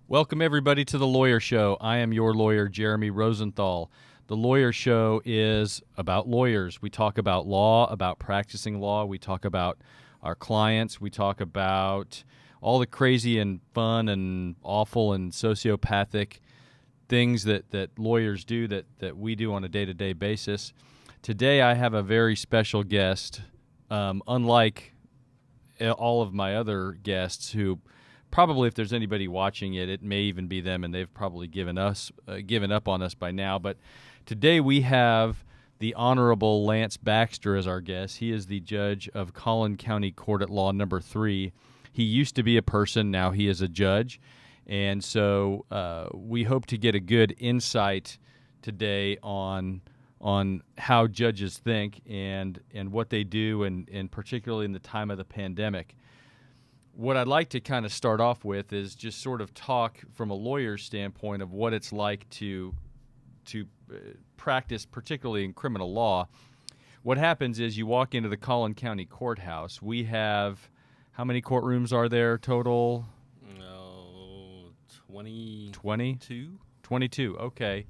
Welcome, everybody, to The Lawyer Show. I am your lawyer, Jeremy Rosenthal. The Lawyer Show is about lawyers. We talk about law, about practicing law. We talk about our clients. We talk about all the crazy and fun and awful and sociopathic things that lawyers do that we do on a day-to-day basis. Today, I have a very special guest, unlike all of my other guests who probably, if there's anybody watching it, it may even be them, and they've probably given up on us by now. But today we have the Honorable Lance Baxter as our guest. He is the judge of Collin County Court at Law Number 3. He used to be a person, now he is a judge. And so we hope to get a good insight today on how judges think and what they do, and particularly in the time of the pandemic. What I'd like to kind of start off with is just sort of talk from a lawyer's standpoint of what it's like to practice, particularly in criminal law. What happens is you walk into the Collin County Courthouse. We have, how many courtrooms are there total? 22? 22, okay.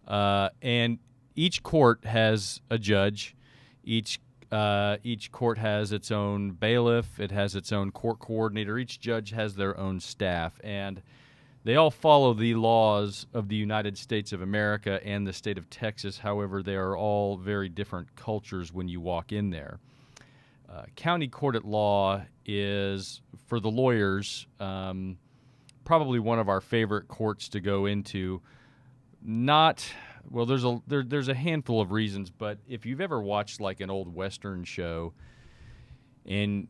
And each court has a judge. Each court has its own bailiff. It has its own court coordinator. Each judge has their own staff, and they all follow the laws of the United States of America and the state of Texas. However, they are all very different cultures when you walk in there. County Court at Law is, for the lawyers, probably one of our favorite courts to go into. Well, there's a handful of reasons, but if you've ever watched like an old Western show, and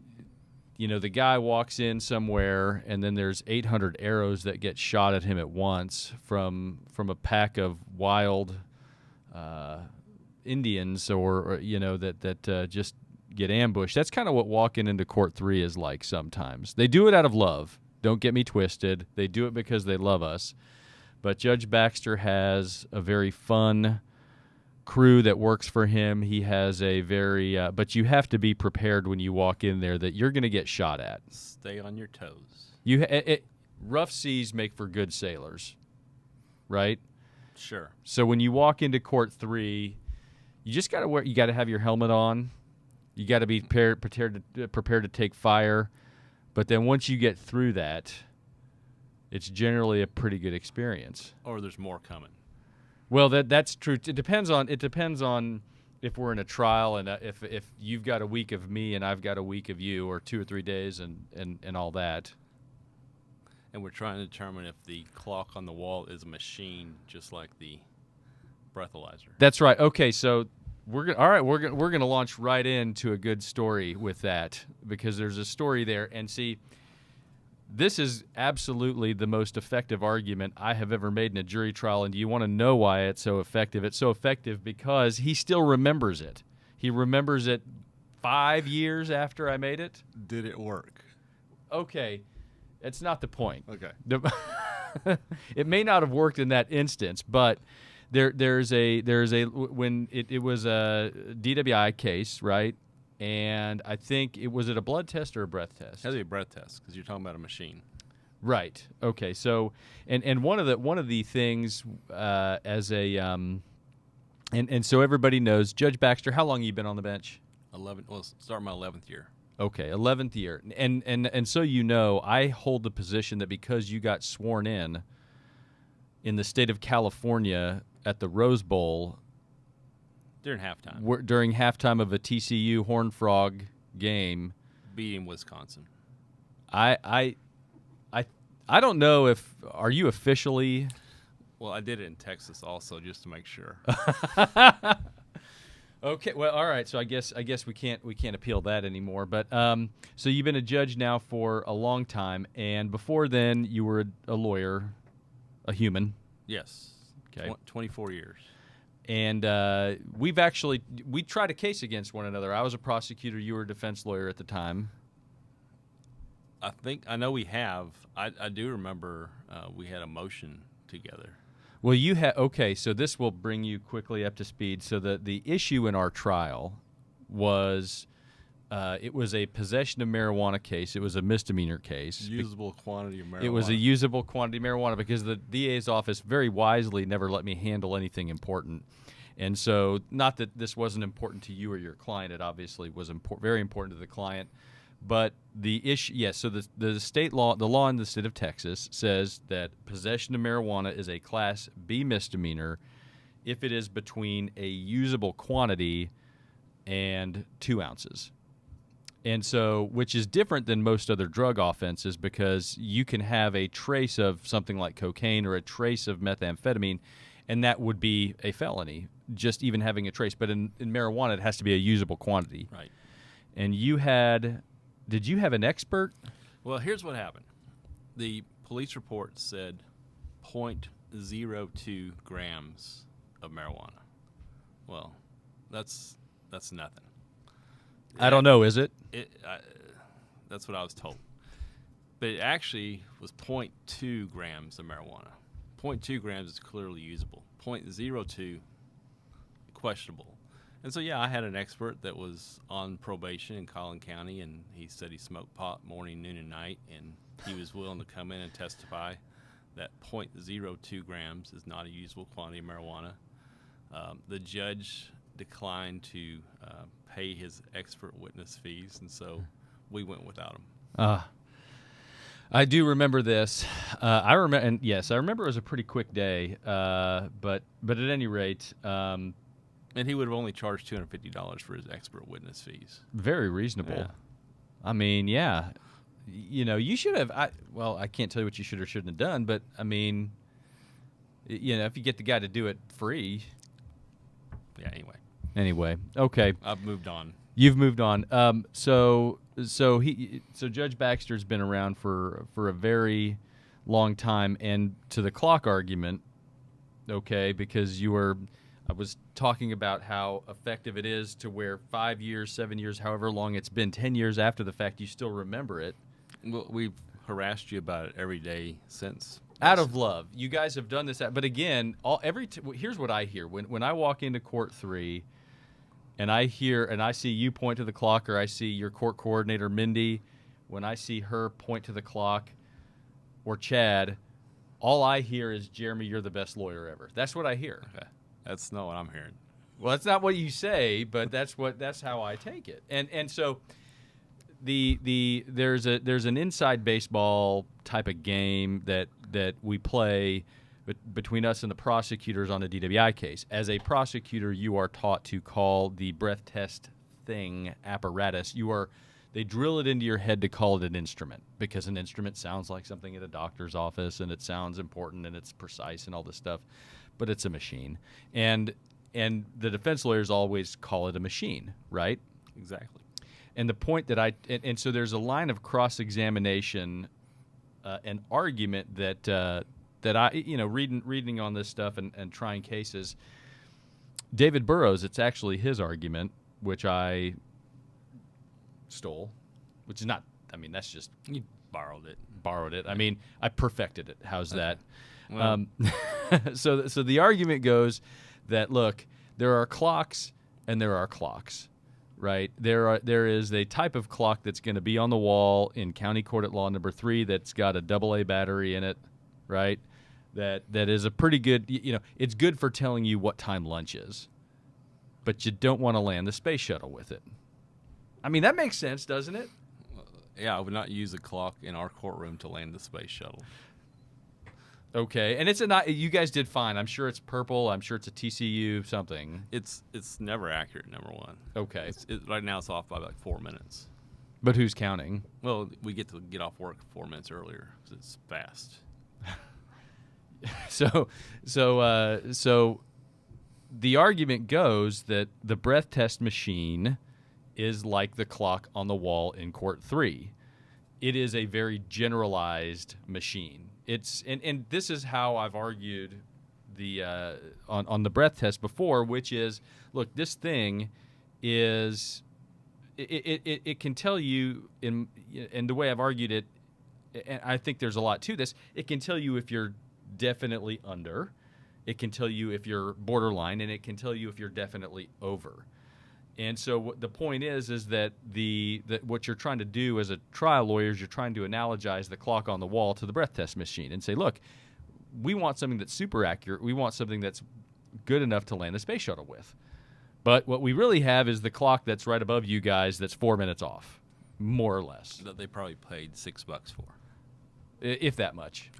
the guy walks in somewhere, and then there's 800 arrows that get shot at him at once from a pack of wild Indians, or that just get ambushed. That's kind of what walking into Court 3 is like sometimes. They do it out of love. Don't get me twisted. They do it because they love us. But Judge Baxter has a very fun crew that works for him. He has a very but you have to be prepared when you walk in there that you're going to get shot at. Stay on your toes. Rough seas make for good sailors, right? Sure. So when you walk into Court 3, you just got to you got to have your helmet on. You got to be prepared to take fire. But then once you get through that, it's generally a pretty good experience. Or there's more coming. Well, that's true. It depends on if we're in a trial, and if you've got a week of me and I've got a week of you, or 2 or 3 days, and all that. And we're trying to determine if the clock on the wall is a machine, just like the breathalyzer. That's right. Okay, so we're gonna launch right into a good story with that, because there's a story there. And see, this is absolutely the most effective argument I have ever made in a jury trial, and do you want to know why it's so effective? It's so effective because he still remembers it. He remembers it 5 years after I made it. Did it work? Okay, it's not the point. Okay. It may not have worked in that instance, but there's a when it was a DWI case, right? And I think was it a blood test or a breath test? It has to be a breath test because you're talking about a machine. Right. Okay. So, and one of the things as a and so everybody knows, Judge Baxter, how long have you been on the bench? 11. Well, start my 11th year. Okay, 11th year, and so I hold the position that because you got sworn in the state of California at the Rose Bowl. During halftime. During halftime of a TCU Horned Frog game. Beating Wisconsin. I don't know if, are you officially? Well, I did it in Texas also, just to make sure. Okay, well, all right. So I guess we can't appeal that anymore. But so you've been a judge now for a long time, and before then you were a lawyer, a human. Yes. Okay. 24 years. And we tried a case against one another. I was a prosecutor. You were a defense lawyer at the time. I know we have. I do remember we had a motion together. Well, okay, so this will bring you quickly up to speed. So the issue in our trial was It was a possession of marijuana case. It was a misdemeanor case. Usable quantity of marijuana. It was a usable quantity of marijuana because the DA's office very wisely never let me handle anything important. And so, not that this wasn't important to you or your client. It obviously was very important to the client. But the issue, yes, so the state law, the law in the state of Texas says that possession of marijuana is a Class B misdemeanor if it is between a usable quantity and 2 ounces. And so, which is different than most other drug offenses because you can have a trace of something like cocaine or a trace of methamphetamine, and that would be a felony, just even having a trace. But in marijuana, it has to be a usable quantity. Right. And did you have an expert? Well, here's what happened. The police report said 0.02 grams of marijuana. Well, that's nothing. I don't know, is it? That's what I was told. But it actually was 0.2 grams of marijuana. 0.2 grams is clearly usable. 0.02, questionable. And so, yeah, I had an expert that was on probation in Collin County, and he said he smoked pot morning, noon, and night, and he was willing to come in and testify that 0.02 grams is not a usable quantity of marijuana. The judge declined to pay his expert witness fees, and so we went without him. I do remember this. I remember it was a pretty quick day. But at any rate, And he would have only charged $250 for his expert witness fees. Very reasonable. Yeah. I mean, yeah. You should have. I can't tell you what you should or shouldn't have done, but I mean, if you get the guy to do it free. Yeah. Anyway, okay. I've moved on. You've moved on. So Judge Baxter's been around for a very long time, and to the clock argument, okay, because I was talking about how effective it is to where 5 years, 7 years, however long it's been, 10 years after the fact, you still remember it. Well, we've harassed you about it every day since. Out of love. You guys have done this. But again, here's what I hear. When I walk into court 3 and I see you point to the clock, or I see your court coordinator, Mindy, when I see her point to the clock, or Chad, all I hear is, Jeremy, you're the best lawyer ever. That's what I hear. Okay. That's not what I'm hearing. Well, that's not what you say, but that's how I take it. And so there's an inside baseball type of game that we play between us and the prosecutors on a DWI case. As a prosecutor, you are taught to call the breath test thing apparatus. They drill it into your head to call it an instrument, because an instrument sounds like something at a doctor's office, and it sounds important and it's precise and all this stuff, but it's a machine. And the defense lawyers always call it a machine, right? Exactly. And the point that and so there's a line of cross-examination, an argument that I, reading on this stuff and trying cases, David Burrows, it's actually his argument, which I stole, which is not, that's just, You borrowed it. I mean, I perfected it. How's that? Well, So the argument goes that, look, there are clocks and there are clocks, right? There is a type of clock that's going to be on the wall in County Court at Law number 3 that's got a AA battery in it, right? That is a pretty good, it's good for telling you what time lunch is, but you don't want to land the space shuttle with it. I mean, that makes sense, doesn't it? yeah, I would not use a clock in our courtroom to land the space shuttle. Okay, and you guys did fine. I'm sure it's purple. I'm sure it's a TCU something. It's never accurate, number one. Okay. Right now it's off by like 4 minutes. But who's counting? Well, we get to get off work 4 minutes earlier because it's fast. So the argument goes that the breath test machine is like the clock on the wall in Court 3. It is a very generalized machine. And this is how I've argued on the breath test before, which is, look, this thing is it can tell you in the way I've argued it, and I think there's a lot to this. It can tell you if you're definitely under, it can tell you if you're borderline, and it can tell you if you're definitely over. And so the point is that that what you're trying to do as a trial lawyer is you're trying to analogize the clock on the wall to the breath test machine and say, look, we want something that's super accurate. We want something that's good enough to land the space shuttle with. But what we really have is the clock that's right above you guys that's 4 minutes off, more or less. That they probably paid $6 for. If that much.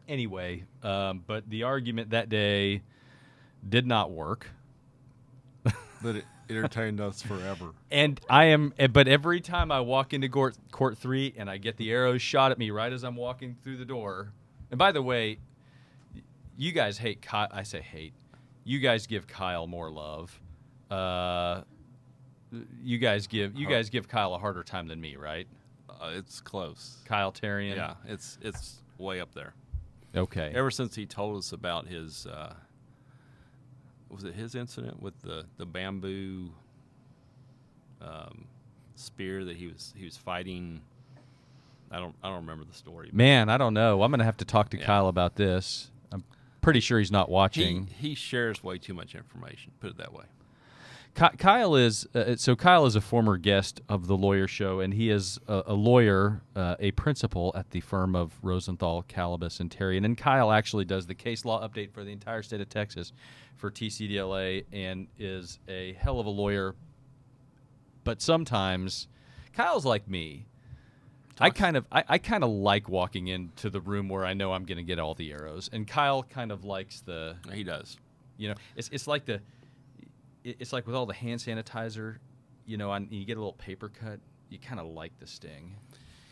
Anyway, but the argument that day did not work. But it entertained us forever. And but every time I walk into court 3 and I get the arrows shot at me right as I'm walking through the door. And by the way, you guys hate Kyle. I say hate. You guys give Kyle more love. You guys give Kyle a harder time than me, right? It's close. Kyle Tarian. Yeah, it's way up there. Okay. Ever since he told us about his, was it his incident with the bamboo spear that he was fighting? I don't remember the story. Man, I don't know. I'm gonna have to talk to Kyle about this. I'm pretty sure he's not watching. He shares way too much information. Put it that way. Kyle is Kyle is a former guest of the Lawyer Show, and he is a lawyer, a principal at the firm of Rosenthal, Calabas, and Terry. And Kyle actually does the case law update for the entire state of Texas for TCDLA, and is a hell of a lawyer. But sometimes Kyle's like me. I kind of like walking into the room where I know I'm going to get all the arrows, and Kyle kind of likes the. He does. It's like the. It's like with all the hand sanitizer, and you get a little paper cut, you kind of like the sting.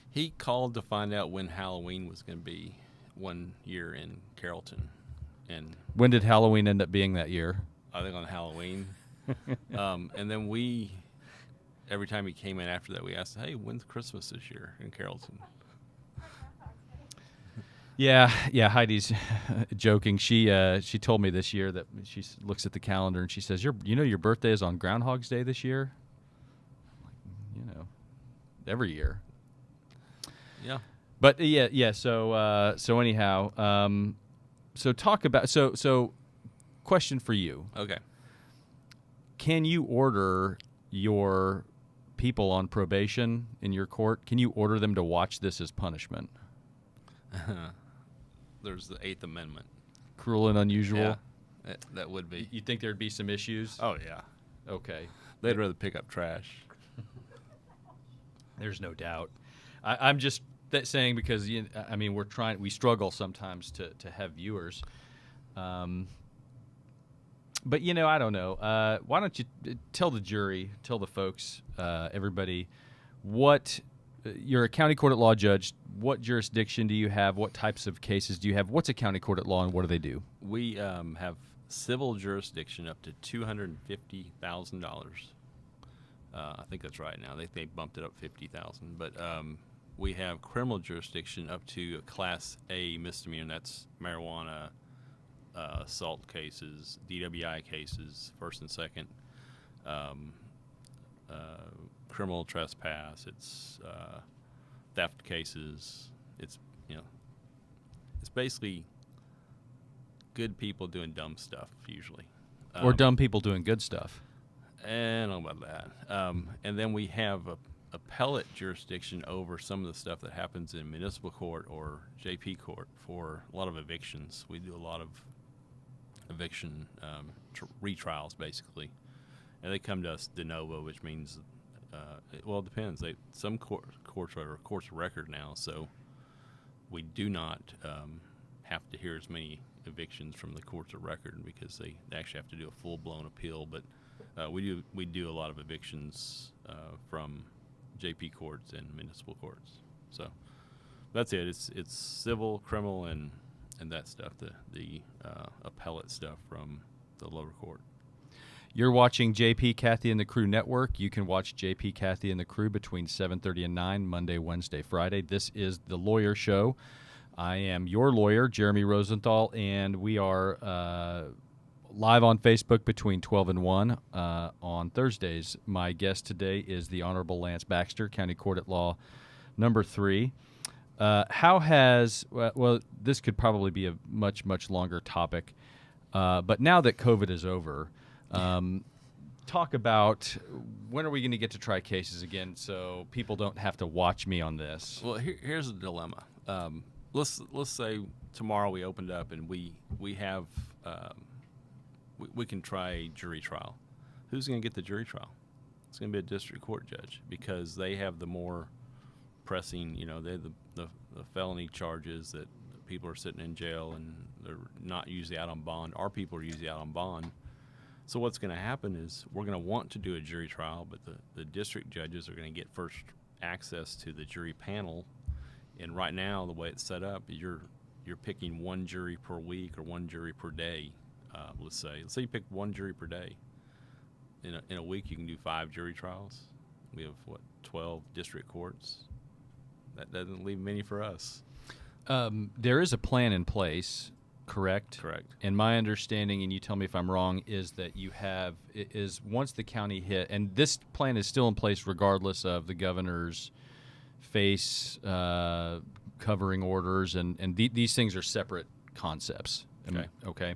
He called to find out when Halloween was going to be one year in Carrollton. And when did Halloween end up being that year? I think on Halloween. And then every time he came in after that, we asked, hey, when's Christmas this year in Carrollton? Yeah, Heidi's joking. She told me this year that she looks at the calendar and she says, your birthday is on Groundhog's Day this year? I'm like, every year. Yeah. But yeah. So anyhow, so talk about so. Question for you. Okay. Can you order your people on probation in your court? Can you order them to watch this as punishment? There's the Eighth Amendment. Cruel and unusual? Yeah, that would be. You think there'd be some issues? Oh, yeah. Okay. They'd rather pick up trash. There's no doubt. I'm just saying because, we struggle sometimes to have viewers. But, I don't know. Why don't you tell the jury, tell the folks, everybody, what you're a county court at law judge. What jurisdiction do you have? What types of cases do you have? What's a county court at law, and what do they do? We have civil jurisdiction up to $250,000. I think that's right now. They bumped it up $50,000. But we have criminal jurisdiction up to a Class A misdemeanor. And that's marijuana, assault cases, DWI cases, first and second. Criminal trespass. It's theft cases. It's basically good people doing dumb stuff usually, or dumb people doing good stuff. I don't know about that. And then we have appellate jurisdiction over some of the stuff that happens in municipal court or JP court for a lot of evictions. We do a lot of eviction retrials basically, and they come to us de novo, which means. It depends. Some courts are courts of record now, so we do not have to hear as many evictions from the courts of record because they actually have to do a full-blown appeal. But we do a lot of evictions from JP courts and municipal courts. So that's it. It's civil, criminal, and that stuff. The appellate stuff from the lower court. You're watching JP, Kathy, and the Crew Network. You can watch JP, Kathy, and the Crew between 7:30 and 9, Monday, Wednesday, Friday. This is The Lawyer Show. I am your lawyer, Jeremy Rosenthal, and we are live on Facebook between 12 and 1 on Thursdays. My guest today is the Honorable Lance Baxter, County Court at Law number 3. This could probably be a much, much longer topic, but now that COVID is over, talk about when are we going to get to try cases again, so people don't have to watch me on this. Well, here's the dilemma. Let's say tomorrow we opened up and we have we can try a jury trial. Who's going to get the jury trial? It's going to be a district court judge because they have the more pressing. They're the felony charges that people are sitting in jail and they're not usually out on bond. Our people are usually out on bond. So what's going to happen is we're going to want to do a jury trial, but the district judges are going to get first access to the jury panel. And right now, the way it's set up, you're picking one jury per week or one jury per day. Let's say you pick one jury per day. In a week, you can do 5 jury trials. We have 12 district courts. That doesn't leave many for us. There is a plan in place, correct? Correct. And my understanding, and you tell me if I'm wrong, is that once the county hit, and this plan is still in place regardless of the governor's face covering orders, and these things are separate concepts. Okay.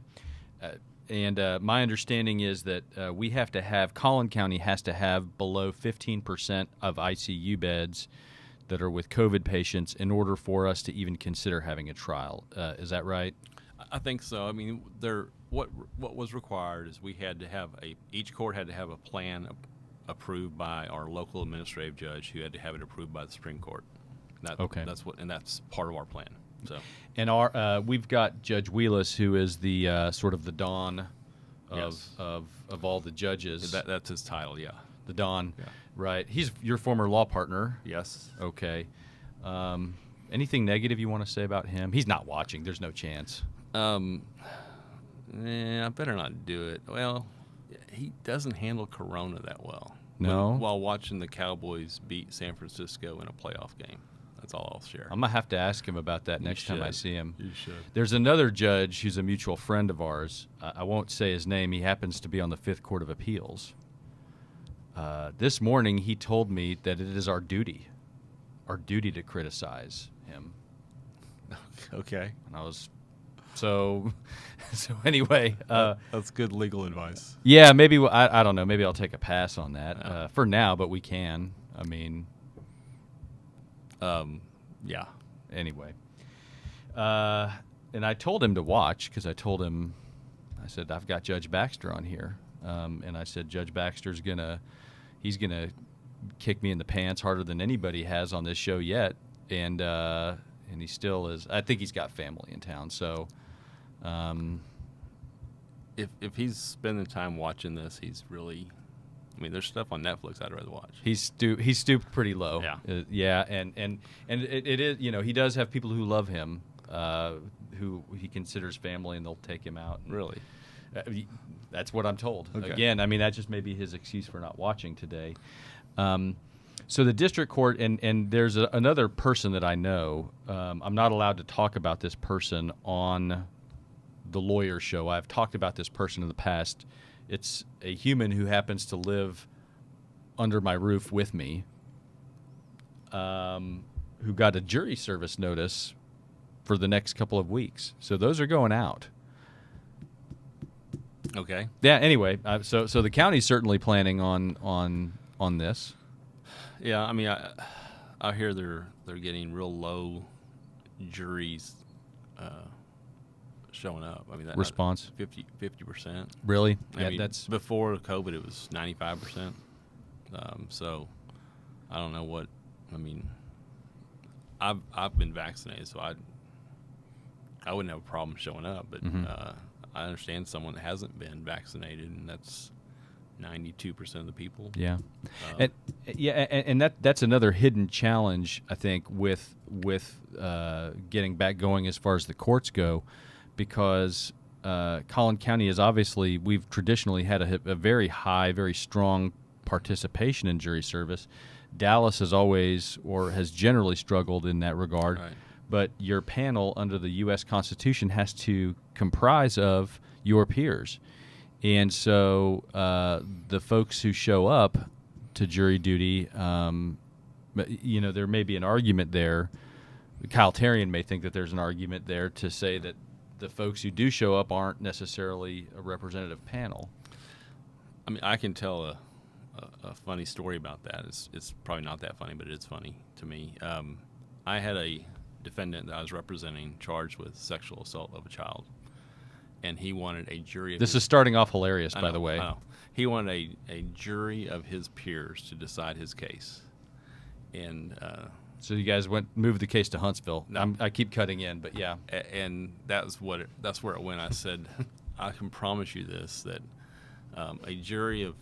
And my understanding is that we have to have, Collin County has to have below 15% of ICU beds that are with COVID patients in order for us to even consider having a trial. Is that right? I think so. I mean, what was required is we had to have each court had to have a plan approved by our local administrative judge, who had to have it approved by the Supreme Court. Okay. That's part of our plan. So. And we've got Judge Wheless, who is the sort of the Don of all the judges. That's his title, yeah. The Don, yeah. Right? He's your former law partner. Yes. Okay. Anything negative you want to say about him? He's not watching. There's no chance. I better not do it. Well, he doesn't handle Corona that well. No? While watching the Cowboys beat San Francisco in a playoff game. That's all I'll share. I'm going to have to ask him about that next time I see him. You should. There's another judge who's a mutual friend of ours. I won't say his name. He happens to be on the Fifth Court of Appeals. This morning he told me that it is our duty to criticize him. Okay. And I was so anyway. That's good legal advice. Yeah, maybe I don't know. Maybe I'll take a pass on that for now, but we can. I mean. Yeah. Anyway, and I told him to watch because I said I've got Judge Baxter on here, and I said Judge Baxter's he's gonna kick me in the pants harder than anybody has on this show yet, and he still is. I think he's got family in town, so. If he's spending time watching this, he's really. I mean, there's stuff on Netflix I'd rather watch. He's stooped pretty low. Yeah. Yeah, and it is, he does have people who love him, who he considers family, and they'll take him out. Really? That's what I'm told. Okay. Again, I mean, that just may be his excuse for not watching today. So the district court, and there's another person that I know. I'm not allowed to talk about this person on the lawyer show. I've talked about this person in the past. It's a human who happens to live under my roof with me, who got a jury service notice for the next couple of weeks. So those are going out. Okay. Yeah. Anyway, so the county's certainly planning on this. Yeah. I mean, I hear they're getting real low juries showing up. I mean, that Response 50%. Really? I mean, that's before COVID. It was 95%. So I don't know what. I mean, I've been vaccinated, so I wouldn't have a problem showing up. But I understand someone that hasn't been vaccinated, and that's 92% of the people. Yeah, and that's another hidden challenge, I think, with getting back going as far as the courts go, because Collin County is obviously, we've traditionally had a very high, very strong participation in jury service. Dallas has always, or has generally struggled in that regard. Right. But your panel under the U.S. Constitution has to comprise of your peers. And so the folks who show up to jury duty, there may be an argument there. Kyle Tarian may think that there's an argument there to say that the folks who do show up aren't necessarily a representative panel. I mean, I can tell a funny story about that. It's probably not that funny, but it's funny to me. I had a defendant that I was representing charged with sexual assault of a child, and he wanted a jury. This is starting off hilarious, by the way. I know. He wanted a jury of his peers to decide his case, and so you guys moved the case to Huntsville. No. I keep cutting in, but yeah. And that's where it went. I said, I can promise you this, that a jury of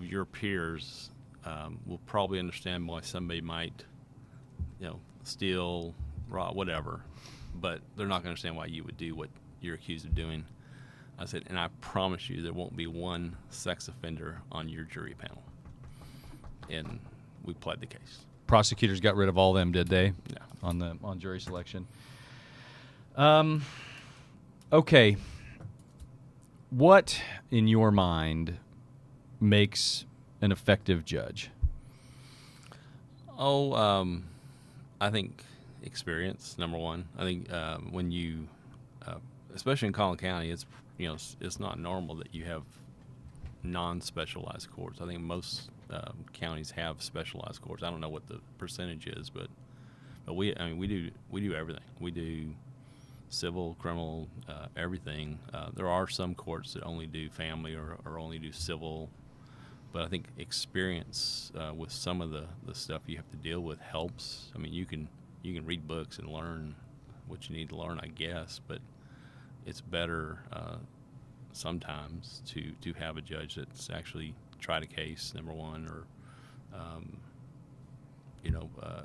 your peers will probably understand why somebody might, steal, rob, whatever, but they're not going to understand why you would do what you're accused of doing. I said, and I promise you there won't be one sex offender on your jury panel. And we pled the case. Prosecutors got rid of all them, did they? Yeah. On jury selection. Okay. What, in your mind, makes an effective judge? I think experience, number one. I think when you, especially in Collin County, it's not normal that you have non-specialized courts. I think most counties have specialized courts. I don't know what the percentage is, but we do everything. We do civil, criminal, everything. There are some courts that only do family or only do civil, but I think experience with some of the stuff you have to deal with helps. I mean, you can read books and learn what you need to learn, I guess, but it's better sometimes to have a judge that's actually tried a case, number one, or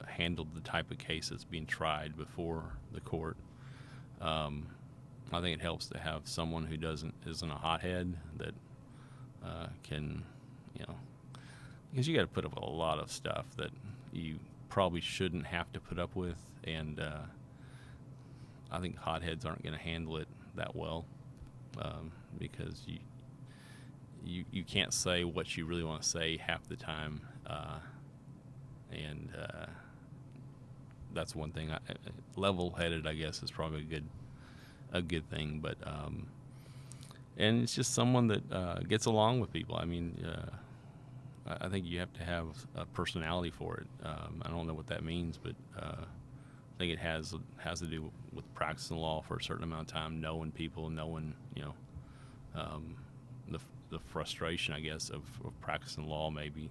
handled the type of case that's being tried before the court. I think it helps to have someone who isn't a hothead that can, because you got to put up with a lot of stuff that you probably shouldn't have to put up with, and I think hotheads aren't going to handle it that well because you can't say what you really want to say half the time, and that's one thing. Level-headed, I guess, is probably a good thing, but and it's just someone that gets along with people. I mean, I think you have to have a personality for it. I don't know what that means, but I think it has to do with practicing law for a certain amount of time, knowing people, knowing the frustration, I guess, of practicing law, maybe,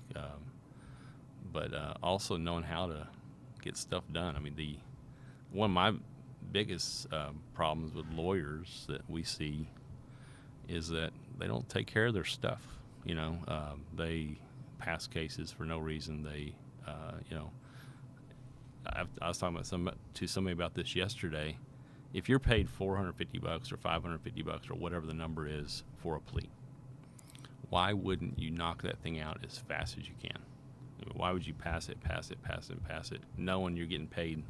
but also knowing how to get stuff done. I mean, one of my biggest problems with lawyers that we see is that they don't take care of their stuff. They pass cases for no reason. They, I was talking to somebody about this yesterday. If you're paid $450 or $550 or whatever the number is for a plea, why wouldn't you knock that thing out as fast as you can? Why would you pass it, knowing you're getting paid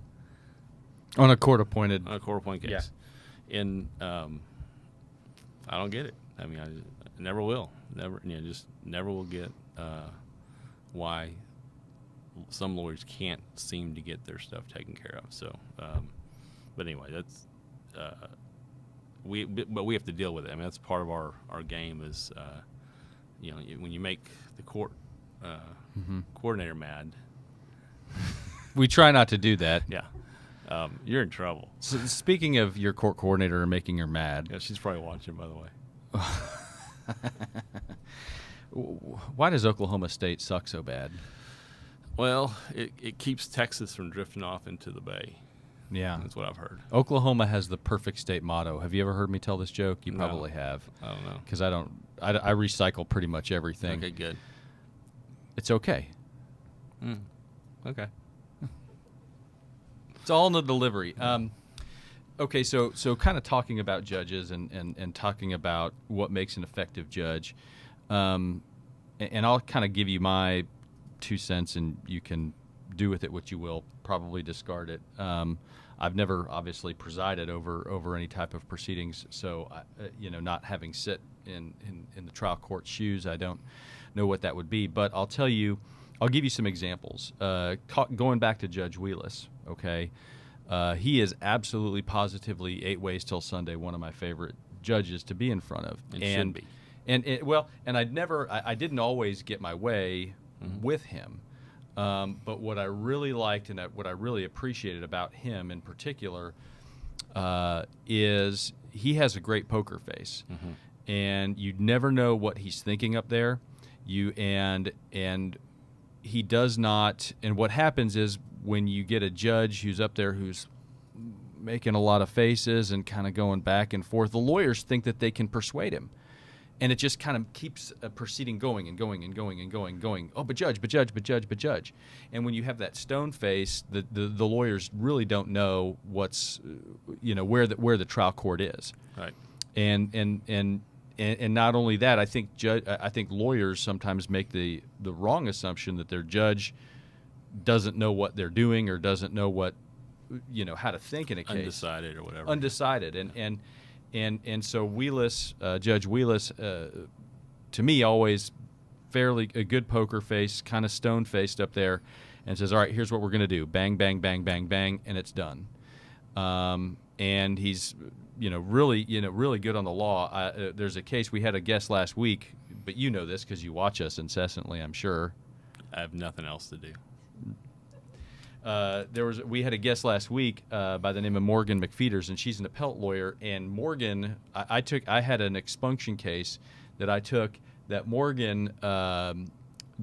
On a court-appointed case? Yeah. And I don't get it. I mean, I never will. Just never will get why some lawyers can't seem to get their stuff taken care of. So, but anyway, that's but we have to deal with it. I mean, that's part of our game is when you make the court coordinator mad. We try not to do that. Yeah. You're in trouble. So speaking of your court coordinator and making her mad. Yeah, she's probably watching, by the way. Why does Oklahoma State suck so bad? Well, it keeps Texas from drifting off into the Bay. Yeah. That's what I've heard. Oklahoma has the perfect state motto. Have you ever heard me tell this joke? You probably have. I don't know. Because I recycle pretty much everything. Okay, good. It's okay. Okay. It's all in the delivery. Okay, so kind of talking about judges and talking about what makes an effective judge, and I'll kind of give you my 2 cents, and you can do with it what you will. Probably discard it. I've never obviously presided over any type of proceedings, so not having sit in the trial court shoes, I don't know what that would be. But I'll tell you, I'll give you some examples. Going back to Judge Wheless, okay. He is absolutely positively 8 Ways Till Sunday one of my favorite judges to be in front of. And should be. And I didn't always get my way with him. But what I really liked and what I really appreciated about him in particular is he has a great poker face, and you never know what he's thinking up there. And he does not. And what happens is when you get a judge who's up there who's making a lot of faces and kind of going back and forth, the lawyers think that they can persuade him. And it just kind of keeps a proceeding going and going and going and going and going. Oh, but judge. And when you have that stone face, the lawyers really don't know what's, where the trial court is. Right. And not only that, I think lawyers sometimes make the wrong assumption that their judge doesn't know what they're doing or doesn't know what, how to think in a case. Undecided or whatever. Undecided. And so Wheless, Judge Wheless, to me, always fairly a good poker face, kind of stone-faced up there, and says, all right, here's what we're going to do. Bang, bang, bang, bang, bang, and it's done. And he's, really good on the law. There's a case, we had a guest last week, but you know this because you watch us incessantly, I'm sure. I have nothing else to do. We had a guest last week by the name of Morgan McFeeters, and she's an appellate lawyer. And Morgan, I had an expunction case that I took that Morgan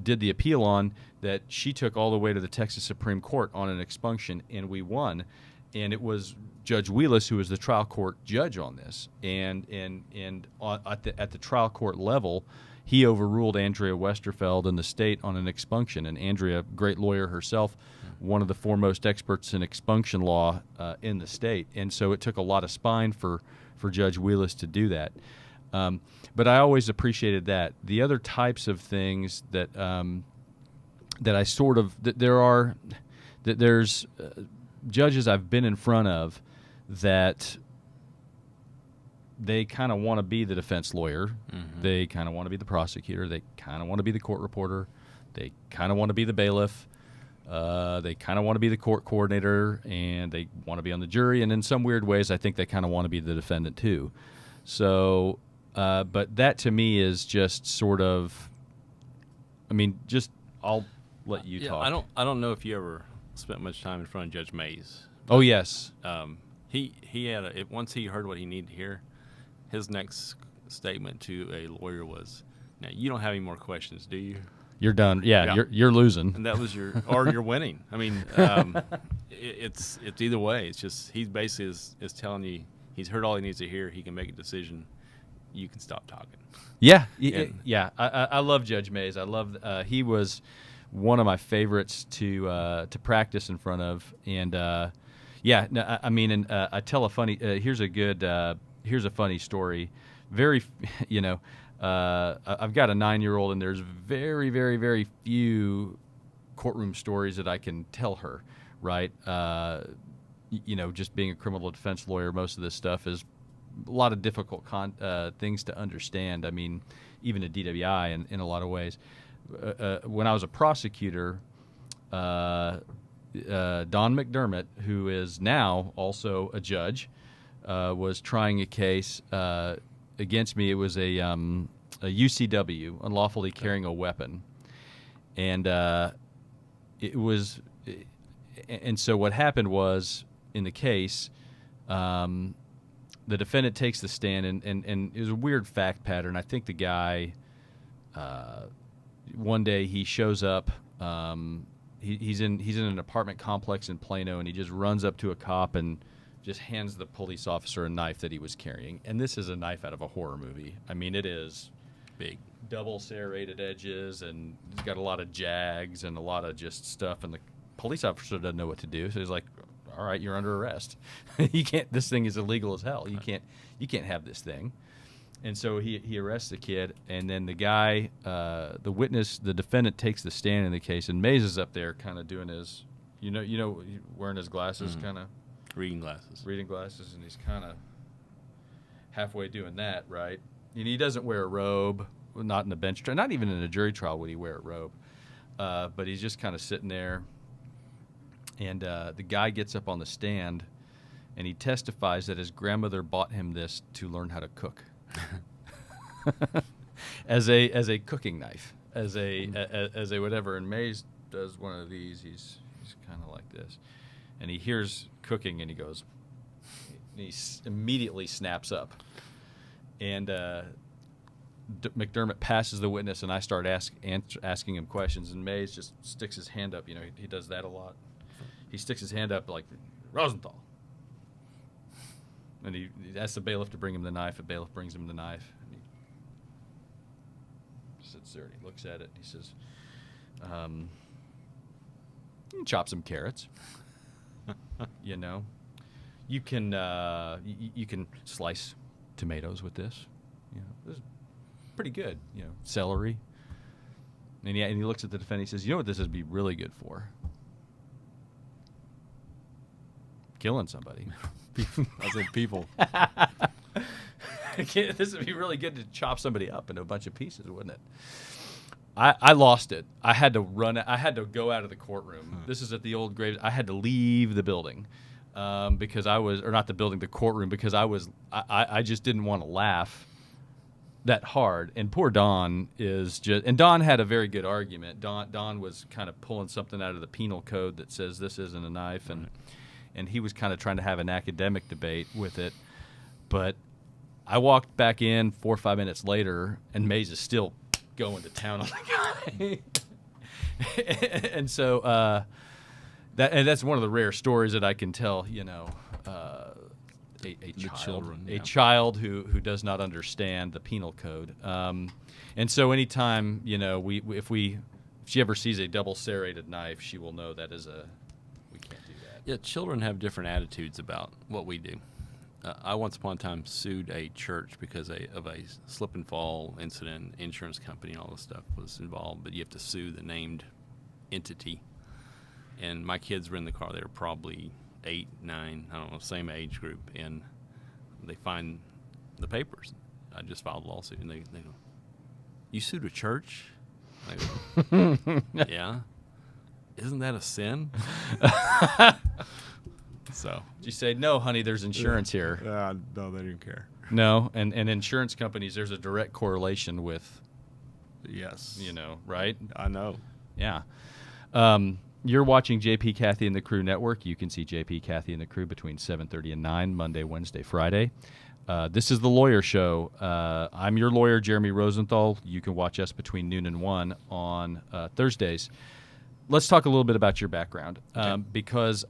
did the appeal on, that she took all the way to the Texas Supreme Court on an expunction, and we won. And it was Judge Wheless who was the trial court judge on this. And at the trial court level, he overruled Andrea Westerfeld in the state on an expunction. And Andrea, great lawyer herself, one of the foremost experts in expunction law in the state. And so it took a lot of spine for Judge Wheless to do that. But I always appreciated that. The other types of things that I sort of there's judges I've been in front of that they kind of want to be the defense lawyer. They kind of want to be the prosecutor. They kind of want to be the court reporter. They kind of want to be the bailiff. They kind of want to be the court coordinator, and they want to be on the jury. And in some weird ways, I think they kind of want to be the defendant too. So, but that to me is just sort of, I'll let you talk. I don't know if you ever spent much time in front of Judge Mays. Oh yes. He had once he heard what he needed to hear, his next statement to a lawyer was, "Now you don't have any more questions, do you?" You're done. Yeah. You're losing. And that was you're winning. It's either way. It's just he basically is telling you he's heard all he needs to hear. He can make a decision. You can stop talking. Yeah. I love Judge Mays. I love he was one of my favorites to practice in front of. And I tell a funny. Here's a funny story. Very, I've got a 9-year-old, and there's very, very, very few courtroom stories that I can tell her, right? Just being a criminal defense lawyer, most of this stuff is a lot of difficult things to understand. I mean, even a DWI in a lot of ways. When I was a prosecutor, Don McDermott, who is now also a judge, was trying a case against me. It was a UCW, unlawfully carrying a weapon, and so what happened was, in the case, the defendant takes the stand, and it was a weird fact pattern. I think the guy, one day he shows up. He's in an apartment complex in Plano, and he just runs up to a cop and just hands the police officer a knife that he was carrying. And this is a knife out of a horror movie. I mean, it is big, double serrated edges, and it's got a lot of jags and a lot of just stuff. And the police officer doesn't know what to do, so he's like, "All right, you're under arrest. You can't. This thing is illegal as hell. You can't have this thing." And so he arrests the kid, and then the guy, the witness, the defendant takes the stand in the case, and Mays is up there, kind of doing his, wearing his glasses, kind of. Reading glasses, and he's kind of halfway doing that, right? And he doesn't wear a robe, not in a bench trial, not even in a jury trial would he wear a robe. But he's just kind of sitting there, and the guy gets up on the stand, and he testifies that his grandmother bought him this to learn how to cook. as a cooking knife, as a whatever. And Mays does one of these. He's kind of like this, and he hears cooking, and he goes, and he immediately snaps up, and McDermott passes the witness, and I start asking him questions, and Mays just sticks his hand up. You know, he does that a lot. He sticks his hand up like, Rosenthal. And he asks the bailiff to bring him the knife. The bailiff brings him the knife. And he sits there and he looks at it. And he says, you can chop some carrots. You know, you can slice tomatoes with this. You know, this is pretty good. You know, celery. And he looks at the defendant. He says, you know what this would be really good for? Killing somebody. I said people. This would be really good to chop somebody up into a bunch of pieces, wouldn't it? I lost it. I had to run. I had to go out of the courtroom. This is at the old Graves. I had to leave the building because I was, or not the building, the courtroom, because I just didn't want to laugh that hard. And poor Don is just, and Don had a very good argument. Don was kind of pulling something out of the penal code that says this isn't a knife, and he was kind of trying to have an academic debate with it. But I walked back in 4 or 5 minutes later, and Mays is still going to town on the guy. And so that's one of the rare stories that I can tell, you know, a child who does not understand the penal code. And so anytime, you know, if she ever sees a double serrated knife, she will know that is we can't do that. Yeah, children have different attitudes about what we do. I once upon a time sued a church because of a slip and fall incident. Insurance company and all this stuff was involved, but you have to sue the named entity. And my kids were in the car. They were probably 8, 9, I don't know, same age group. And they find the papers. I just filed a lawsuit, and they go, "You sued a church?" I go, "Yeah. Isn't that a sin?" So did you say, no, honey, there's insurance here? No, they didn't care. No, and insurance companies, there's a direct correlation with, Yes. you know, right? I know. Yeah. You're watching JP, Kathy, and the Crew Network. You can see JP, Kathy, and the Crew between 7:30 and 9, Monday, Wednesday, Friday. This is The Lawyer Show. I'm your lawyer, Jeremy Rosenthal. You can watch us between noon and 1 on Thursdays. Let's talk a little bit about your background, because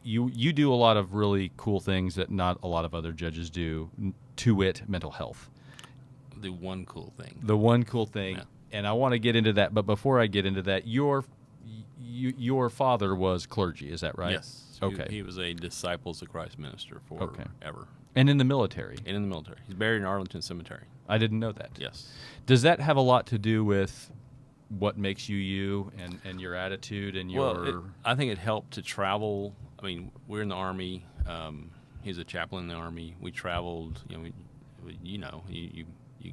you do a lot of really cool things that not a lot of other judges do, to wit, mental health. The one cool thing. The one cool thing, Yeah. And I want to get into that, but before I get into that, your father was clergy, is that right? Yes. Okay. He was a Disciples of Christ minister forever. And in the military? And in the military. He's buried in Arlington Cemetery. I didn't know that. Yes. Does that have a lot to do with what makes you and your attitude and your... Well, I think it helped to travel. I mean, we're in the Army. He's a chaplain in the Army. We traveled. You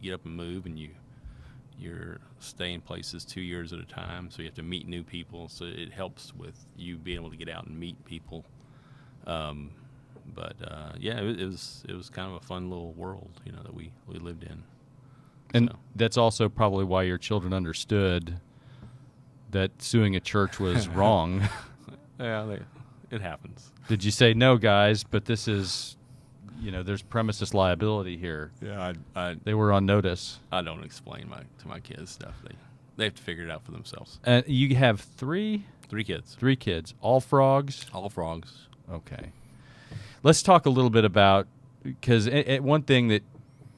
get up and move, and you're staying places 2 years at a time. So you have to meet new people. So it helps with you being able to get out and meet people. But it was kind of a fun little world, you know, that we lived in. And that's also probably why your children understood that suing a church was wrong. Yeah, it happens. Did you say, no, guys, but this is, you know, there's premises liability here? Yeah, They were on notice. I don't explain to my kids stuff. They have to figure it out for themselves. You have three 3 kids. 3 kids. All frogs? All frogs. Okay. Let's talk a little bit about, because one thing that,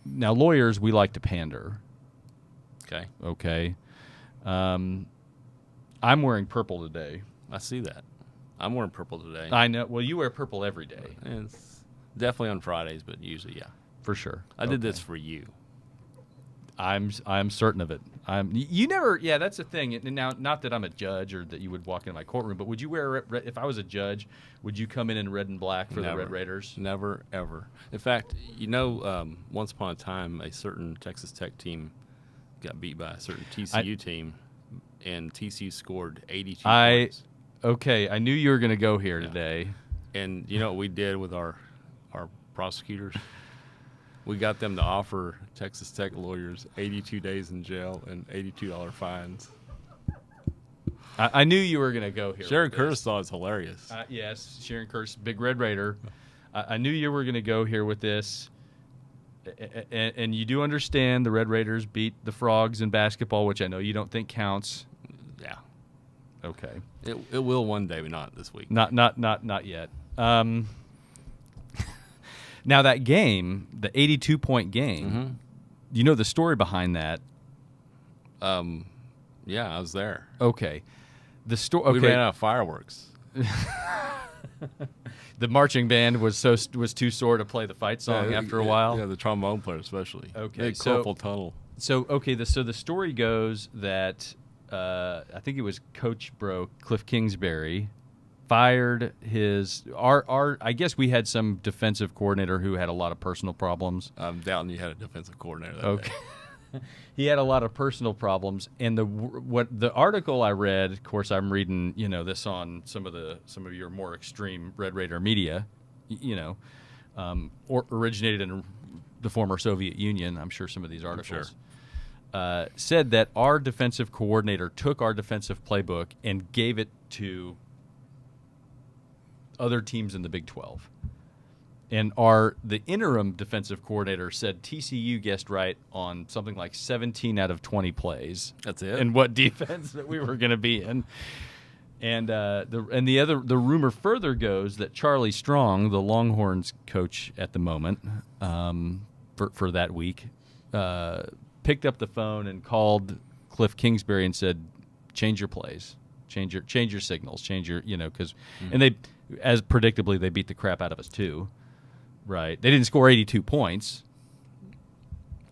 now lawyers, we like to pander. Okay. I'm wearing purple today. I see that. I'm wearing purple today. I know. Well, you wear purple every day. It's definitely on Fridays, but usually, yeah. For sure. I did this for you. I'm certain of it. You never. Yeah, that's the thing. And now, not that I'm a judge or that you would walk into my courtroom, but would you wear if I was a judge? Would you come in red and black for the Red Raiders? Never, ever. In fact, once upon a time, a certain Texas Tech team got beat by a certain TCU team, and TCU scored 82 points. Okay, I knew you were going to go here today. And you know what we did with our prosecutors? We got them to offer Texas Tech lawyers 82 days in jail and $82 fines. I knew you were going to go here. Sharon Curtis thought it was hilarious. Yes, Sharon Curtis, big Red Raider. I knew you were going to go here with this. And you do understand the Red Raiders beat the Frogs in basketball, which I know you don't think counts. Yeah. Okay. It will one day, but not this week. Not yet. Now that game, the 82-point game, you know the story behind that. Yeah, I was there. Okay. The story. Okay. We ran out of fireworks. The marching band was too sore to play the fight song after a while. Yeah, the trombone player especially. Okay, carpal tunnel. So the story goes that I think it was Coach Cliff Kingsbury fired our I guess we had some defensive coordinator who had a lot of personal problems. I'm doubting you had a defensive coordinator that day. He had a lot of personal problems, and the article I read, of course, I'm reading this on some of your more extreme Red Raider media, or originated in the former Soviet Union. I'm sure some of these articles said that our defensive coordinator took our defensive playbook and gave it to other teams in the Big 12. And the interim defensive coordinator said TCU guessed right on something like 17 out of 20 plays. That's it. And what defense that we were going to be in. And the rumor further goes that Charlie Strong, the Longhorns coach at the moment, for that week, picked up the phone and called Cliff Kingsbury and said, "Change your plays, change your signals, change your because and they, as predictably, they beat the crap out of us too." Right. They didn't score 82 points.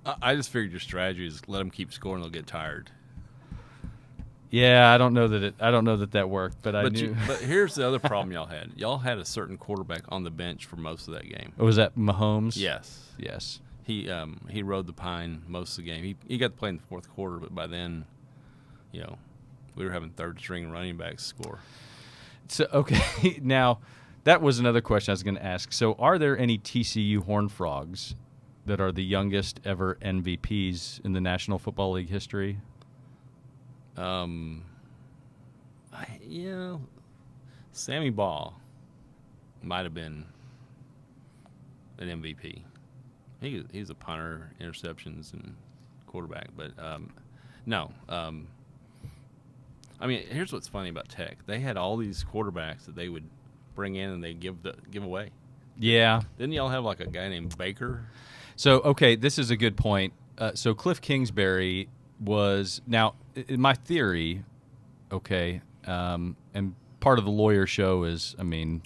I just figured your strategy is let them keep scoring; they'll get tired. Yeah, I don't know that worked, but I knew. But here's the other problem y'all had. Y'all had a certain quarterback on the bench for most of that game. Was that Mahomes? Yes. Yes. He rode the pine most of the game. He got to play in the fourth quarter, but by then, we were having third string running backs score. So okay, now. That was another question I was going to ask. So are there any TCU Horned Frogs that are the youngest ever MVPs in the National Football League history? Sammy Ball might have been an MVP. He's a punter, interceptions, and quarterback. But no. Here's what's funny about Tech. They had all these quarterbacks that they would bring in and they give away. Yeah. Didn't y'all have like a guy named Baker? So, okay, this is a good point. So Cliff Kingsbury was, now, in my theory, okay, and part of the lawyer show is,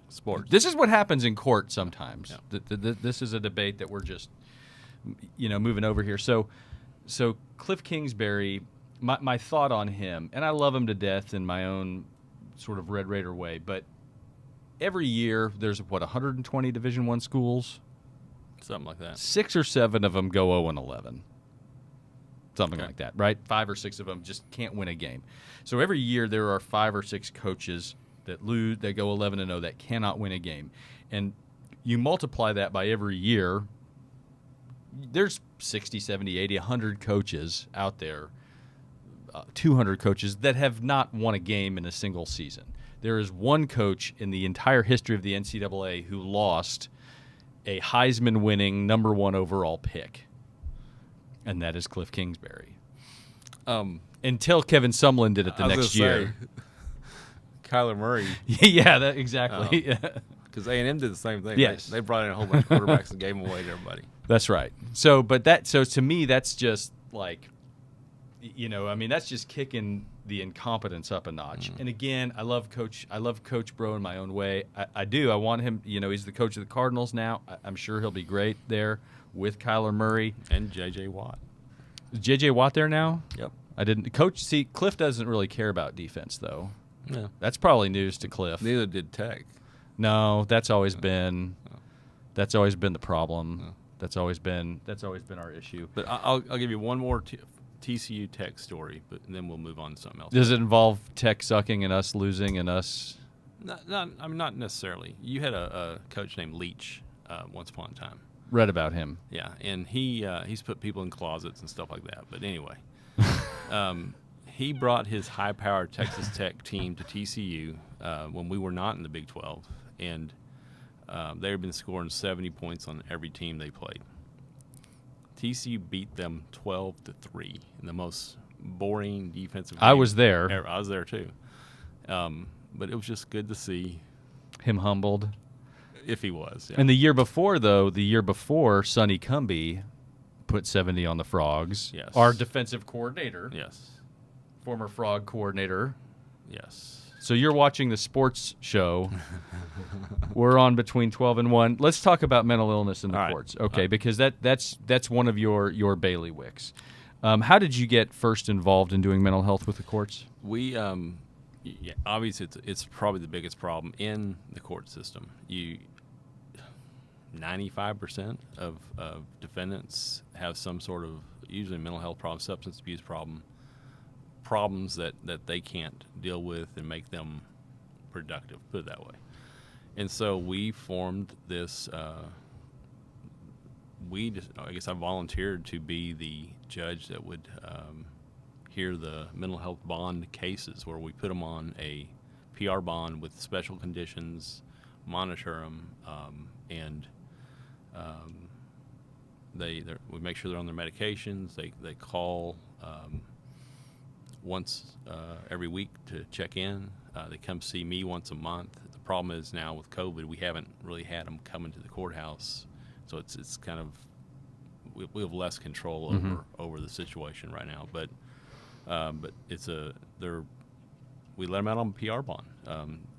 sports. This is what happens in court sometimes. Yeah. This is a debate that we're just, moving over here. So Cliff Kingsbury, my thought on him, and I love him to death in my own sort of Red Raider way, but every year there's 120 Division I schools, something like that. 6 or 7 of them go 0-11, something like that, right? 5 or 6 of them just can't win a game. So every year there are 5 or 6 coaches that lose, that go 11-0, that cannot win a game, and you multiply that by every year. There's 60, 70, 80, 100 coaches out there, 200 coaches that have not won a game in a single season. There is one coach in the entire history of the NCAA who lost a Heisman-winning number 1 overall pick, and that is Cliff Kingsbury. Until Kevin Sumlin did it the next year. Kyler Murray. Yeah, exactly. Because A&M did the same thing. Yes. They brought in a whole bunch of quarterbacks and gave them away to everybody. That's right. So to me, that's just like, that's just kicking the incompetence up a notch. And again, I love Coach Bro in my own way. I do. I want him, he's the coach of the Cardinals now. I'm sure he'll be great there with Kyler Murray. And J.J. Watt. Is J.J. Watt there now? Yep. Cliff doesn't really care about defense, though. No. That's probably news to Cliff. Neither did Tech. No, that's always been the problem. No. That's always been our issue. But I'll give you one more TCU Tech story, but then we'll move on to something else. Does it involve Tech sucking and us losing and us? Not necessarily. You had a coach named Leach once upon a time. read about him. Yeah, and he's put people in closets and stuff like that. But anyway, he brought his high-powered Texas Tech team to TCU when we were not in the Big 12, and they had been scoring 70 points on every team they played. TCU beat them 12-3 in the most boring defensive game. I was there. I was there too. But it was just good to see Him humbled. if he was. Yeah. And the year before, Sonny Cumbie put 70 on the Frogs. Yes. Our defensive coordinator. Yes. Former Frog coordinator. Yes. So you're watching the sports show. We're on between 12 and 1. Let's talk about mental illness in the All right. courts. Okay, because that's one of your bailiwicks. How did you get first involved in doing mental health with the courts? We obviously it's probably the biggest problem in the court system. 95% of defendants have some sort of usually mental health problem, substance abuse problems that they can't deal with and make them productive, put it that way. And so we formed this I guess I volunteered to be the judge that would hear the mental health bond cases, where we put them on a PR bond with special conditions, monitor them, and we make sure they're on their medications. They call once every week to check in. They come see me once a month. The problem is now with COVID, we haven't really had them come into the courthouse, so it's kind of we have less control over the situation right now. But we let them out on PR bond,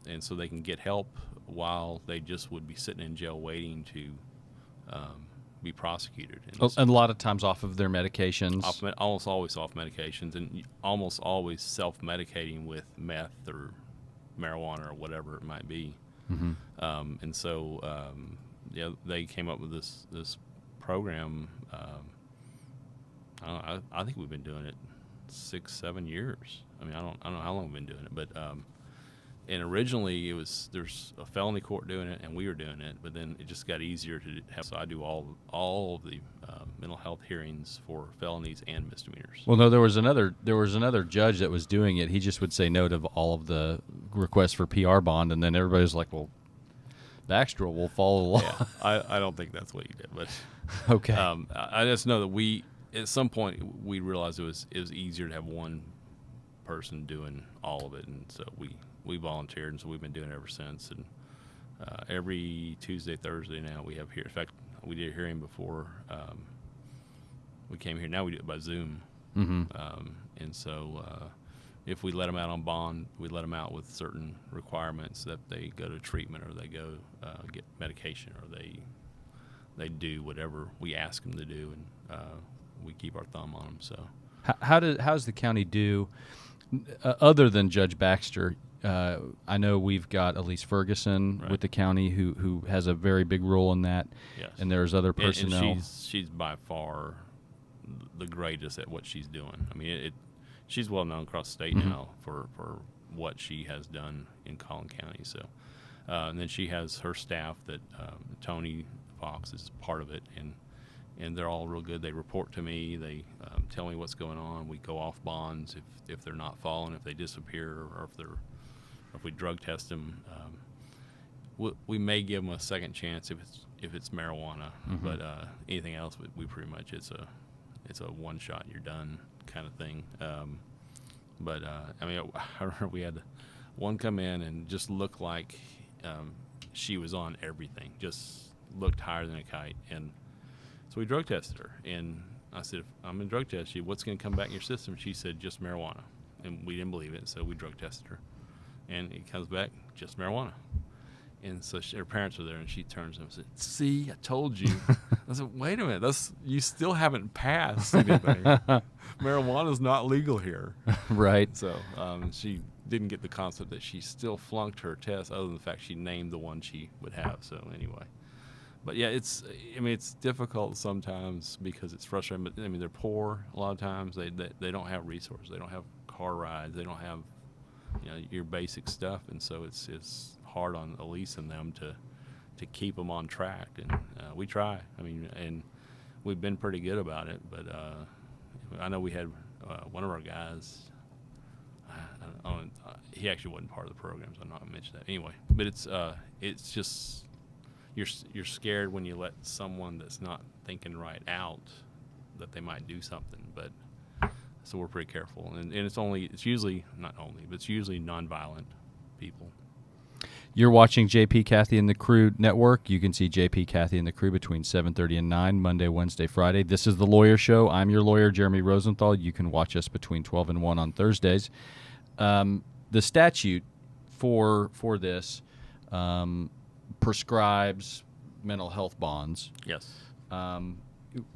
and so they can get help while they just would be sitting in jail waiting to be prosecuted. And a lot of times off of their medications. Almost always off medications, and almost always self-medicating with meth or marijuana or whatever it might be. And so they came up with this program. I think we've been doing it 6-7 years. I mean, I don't know how long we've been doing it, but and originally there's a felony court doing it, and we were doing it, but then it just got easier to have. So I do all of the mental health hearings for felonies and misdemeanors. Well, no, there was another judge that was doing it. He just would say no to all of the requests for PR bond, and then everybody was like, "Well, Baxter will follow the law." Yeah, I don't think that's what he did, but okay. I just know that at some point we realized it was easier to have one person doing all of it, and so we volunteered, and so we've been doing it ever since. And every Tuesday, Thursday now we have here. In fact, we did a hearing before we came here. Now we do it by Zoom. And so if we let them out on bond, we let them out with certain requirements that they go to treatment, or they go get medication, or they do whatever we ask them to do, and we keep our thumb on them. So how does the county do other than Judge Baxter? I know we've got Elise Ferguson with the county who has a very big role in that. Yes. And there's other personnel. And she's by far the greatest at what she's doing. I mean, she's well known across the state now for what she has done in Collin County. So, and then she has her staff that Tony Fox is part of it, and they're all real good. They report to me. They tell me what's going on. We go off bonds if they're not following, if they disappear, or if we drug test them. We may give them a second chance if it's marijuana, but anything else, we pretty much it's a one shot, you're done kind of thing. But I mean, I remember we had one come in and just looked like she was on everything, just looked higher than a kite, and so we drug tested her. And I said, if I'm going to drug test you, what's going to come back in your system? She said, just marijuana. And we didn't believe it, so we drug tested her. And it comes back, just marijuana. And so her parents were there, and she turns to them and said, "See, I told you." I said, "Wait a minute, you still haven't passed anything. Marijuana's not legal here." Right. So she didn't get the concept that she still flunked her test, other than the fact she named the one she would have. So anyway. But yeah, it's difficult sometimes because it's frustrating. But I mean, they're poor a lot of times. They don't have resources. They don't have car rides. They don't have your basic stuff, and so it's hard on Elise and them to keep them on track, and we try. I mean, and we've been pretty good about it. But I know we had one of our guys. He actually wasn't part of the program, so I'm not gonna mention that anyway. But it's just you're scared when you let someone that's not thinking right out that they might do something. But so we're pretty careful, and it's usually nonviolent people. You're watching JP, Kathy, and the Crew Network. You can see JP, Kathy, and the Crew between 7:30 and 9, Monday, Wednesday, Friday. This is The Lawyer Show. I'm your lawyer, Jeremy Rosenthal. You can watch us between 12 and 1 on Thursdays. The statute for this prescribes mental health bonds. Yes.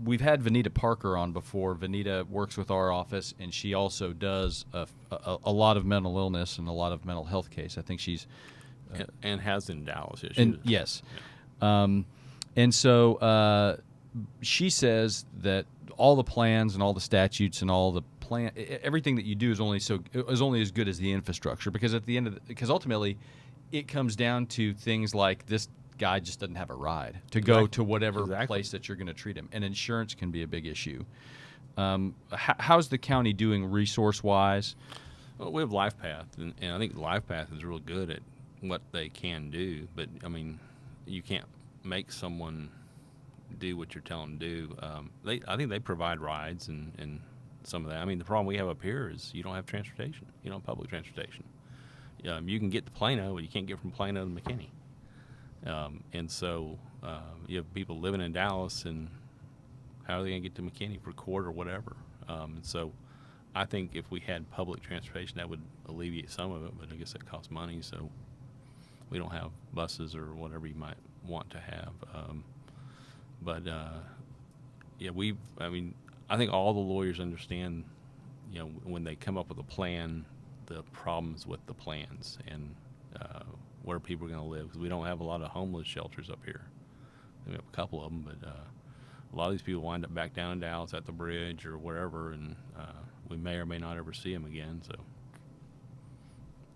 We've had Vanita Parker on before. Vanita works with our office, and she also does a lot of mental illness and a lot of mental health case. I think she's and has in Dallas. Yes. Yeah. And so she says that all the plans and all the statutes and all the everything that you do is only as good as the infrastructure, because at the end because ultimately it comes down to things like this guy just doesn't have a ride to go to whatever place that you're going to treat him, and insurance can be a big issue. How's the county doing resource-wise? Well, we have LifePath, and I think LifePath is real good at what they can do, but I mean, you can't make someone do what you're telling them to do. I think they provide rides and some of that. I mean, the problem we have up here is you don't have transportation. You don't have public transportation. You can get to Plano, but you can't get from Plano to McKinney. And so you have people living in Dallas, and how are they going to get to McKinney for court or whatever? And so I think if we had public transportation, that would alleviate some of it, but I guess that costs money, so we don't have buses or whatever you might want to have. I think all the lawyers understand, when they come up with a plan, the problems with the plans and where people are going to live, because we don't have a lot of homeless shelters up here. We have a couple of them, but a lot of these people wind up back down in Dallas at the bridge or wherever, and we may or may not ever see them again. So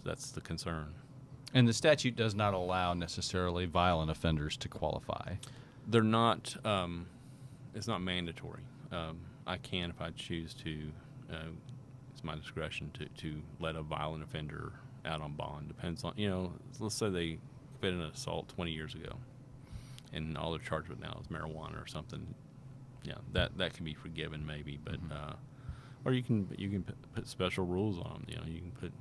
that's the concern. And the statute does not allow necessarily violent offenders to qualify. They're not. It's not mandatory. I can, if I choose to. It's my discretion to let a violent offender out on bond. Depends on, let's say they committed an assault 20 years ago, and all they're charged with now is marijuana or something. Yeah, that can be forgiven maybe, but or you can put special rules on them. You can put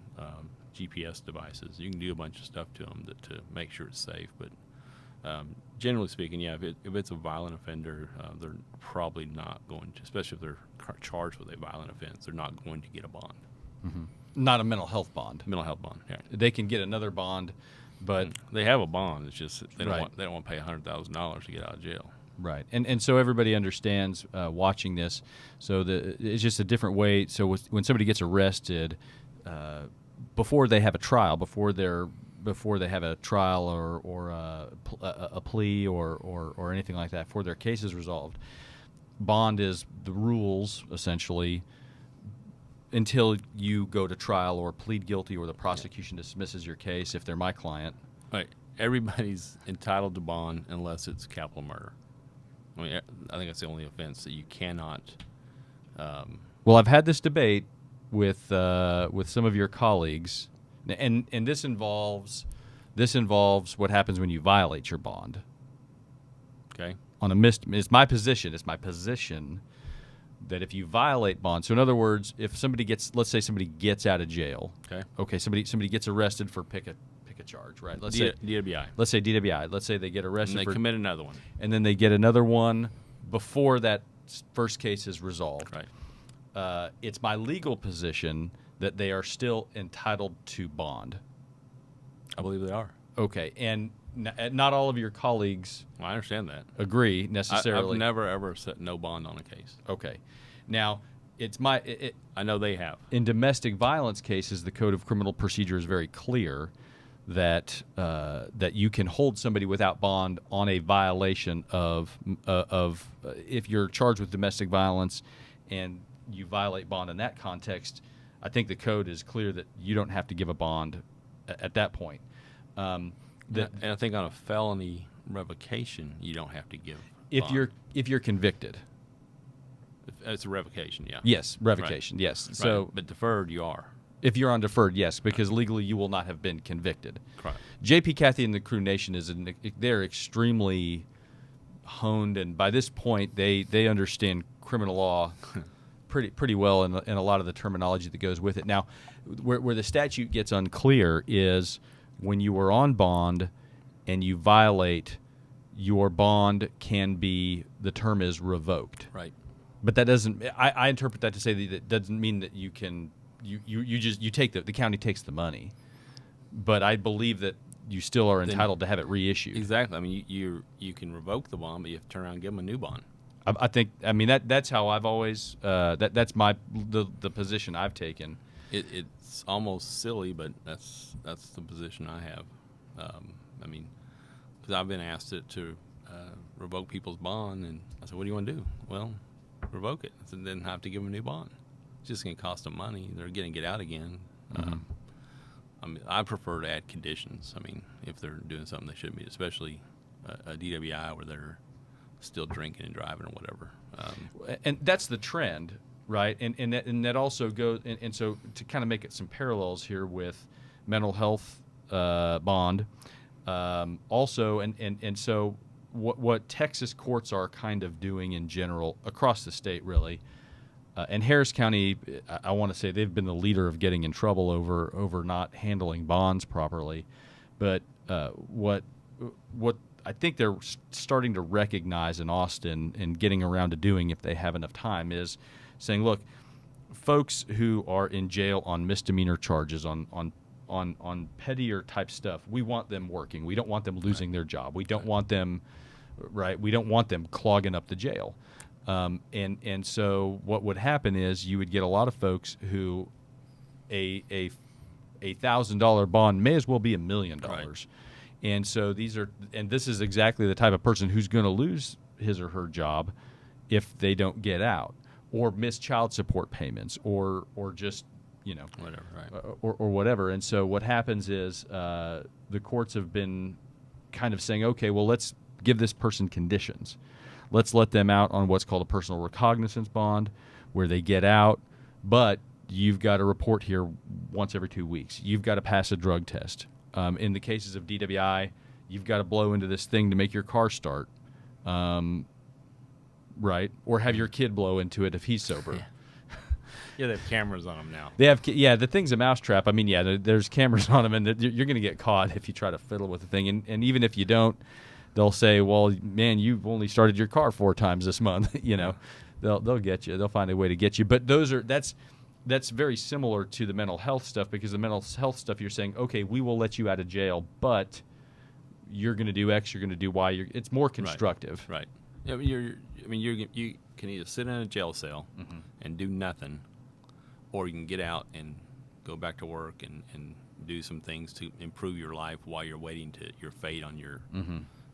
GPS devices. You can do a bunch of stuff to them to make sure it's safe. But generally speaking, yeah, if it's a violent offender, they're probably not going to, especially if they're charged with a violent offense, they're not going to get a bond. Mm-hmm. Not a mental health bond. Mental health bond. Yeah. They can get another bond, but they have a bond. It's just they don't want to pay $100,000 to get out of jail. Right, and so everybody understands watching this. So it's just a different way. So when somebody gets arrested, before they have a trial, before they have a trial or a plea or anything like that, before their case is resolved, bond is the rules essentially until you go to trial or plead guilty or the prosecution dismisses your case. If they're my client, right, everybody's entitled to bond unless it's capital murder. I mean, I think that's the only offense that you cannot. Well, I've had this debate with some of your colleagues, and this involves what happens when you violate your bond. Okay. It's my position that if you violate bond, so in other words, if let's say somebody gets out of jail. Okay. Somebody gets arrested for pick a charge, right? Let's say DWI. Let's say DWI. Let's say they get arrested and they commit another one, and then they get another one before that first case is resolved. Right. It's my legal position that they are still entitled to bond. I believe they are. Okay, and not all of your colleagues. Well, I understand that. Agree necessarily. I've never ever set no bond on a case. Okay, now it's I know they have. In domestic violence cases, the Code of Criminal Procedure is very clear that you can hold somebody without bond on a violation of if you're charged with domestic violence and you violate bond in that context. I think the code is clear that you don't have to give a bond at that point. And I think on a felony revocation, you don't have to give. If bond. you're convicted. It's a revocation, yeah. Yes, revocation. Right. Yes. Right. So but deferred, you are. if you're on deferred, yes, because legally you will not have been convicted. Correct. JP Cathy and the Crew Nation they're extremely honed, and by this point they understand criminal law pretty well in a lot of the terminology that goes with it. Now, where the statute gets unclear is when you are on bond and you violate, your bond can be, the term is revoked. Right. But that doesn't. I interpret that to say that it doesn't mean that you can. You take the county takes the money, but I believe that you still are entitled to have it reissued. Exactly. I mean, you can revoke the bond, but you have to turn around and give them a new bond. I think. I mean that's how I've always. That's the position I've taken. It's almost silly, but that's the position I have. I mean, because I've been asked to revoke people's bond, and I said, "What do you want to do?" Well, revoke it. I said, then have to give them a new bond. It's just going to cost them money. They're going to get out again. Mm-hmm. I mean, I prefer to add conditions. I mean, if they're doing something they shouldn't be, especially a DWI where they're still drinking and driving or whatever. And that's the trend, right? And that also goes. And so to kind of make it some parallels here with mental health bond, also, and so what Texas courts are kind of doing in general across the state, really. And Harris County, I want to say they've been the leader of getting in trouble over not handling bonds properly. But what I think they're starting to recognize in Austin and getting around to doing, if they have enough time, is saying, look, folks who are in jail on misdemeanor charges, on pettier type stuff, we want them working. We don't want them losing their job. We don't want them, right? We don't want them clogging up the jail. And so what would happen is you would get a lot of folks who a $1,000 bond may as well be $1 million. Right. And so this is exactly the type of person who's going to lose his or her job if they don't get out, or miss child support payments, or just, Whatever, right. or whatever. And so what happens is the courts have been kind of saying, okay, well, let's give this person conditions. Let's let them out on what's called a personal recognizance bond, where they get out, but you've got to report here once every 2 weeks. You've got to pass a drug test. In the cases of DWI, you've got to blow into this thing to make your car start, right? Or have your kid blow into it if he's sober. Yeah. Yeah, they have cameras on them now. They have, the thing's a mousetrap. I mean, there's cameras on them, and you're going to get caught if you try to fiddle with the thing. And even if you don't, they'll say, well, man, you've only started your car 4 times this month. They'll get you. They'll find a way to get you. But that's very similar to the mental health stuff, because the mental health stuff, you're saying, okay, we will let you out of jail, but you're going to do X, you're going to do Y. It's more constructive. Right. Yeah, you can either sit in a jail cell and do nothing, or you can get out and go back to work and do some things to improve your life while you're waiting to your fate on your.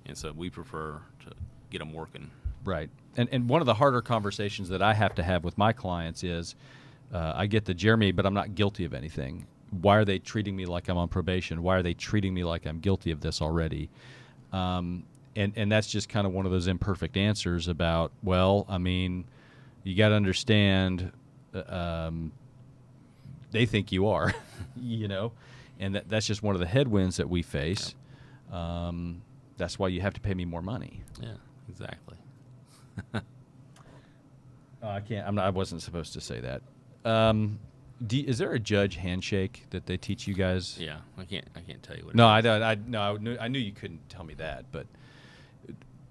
And so we prefer to get them working. Right. And one of the harder conversations that I have to have with my clients is, I get the Jeremy, but I'm not guilty of anything. Why are they treating me like I'm on probation? Why are they treating me like I'm guilty of this already? And that's just kind of one of those imperfect answers about, well, I mean, you got to understand, they think you are, and that's just one of the headwinds that we face. Yep. That's why you have to pay me more money. Yeah, exactly. I wasn't supposed to say that. Is there a judge handshake that they teach you guys? Yeah, I can't tell you what. No, I knew you couldn't tell me that, but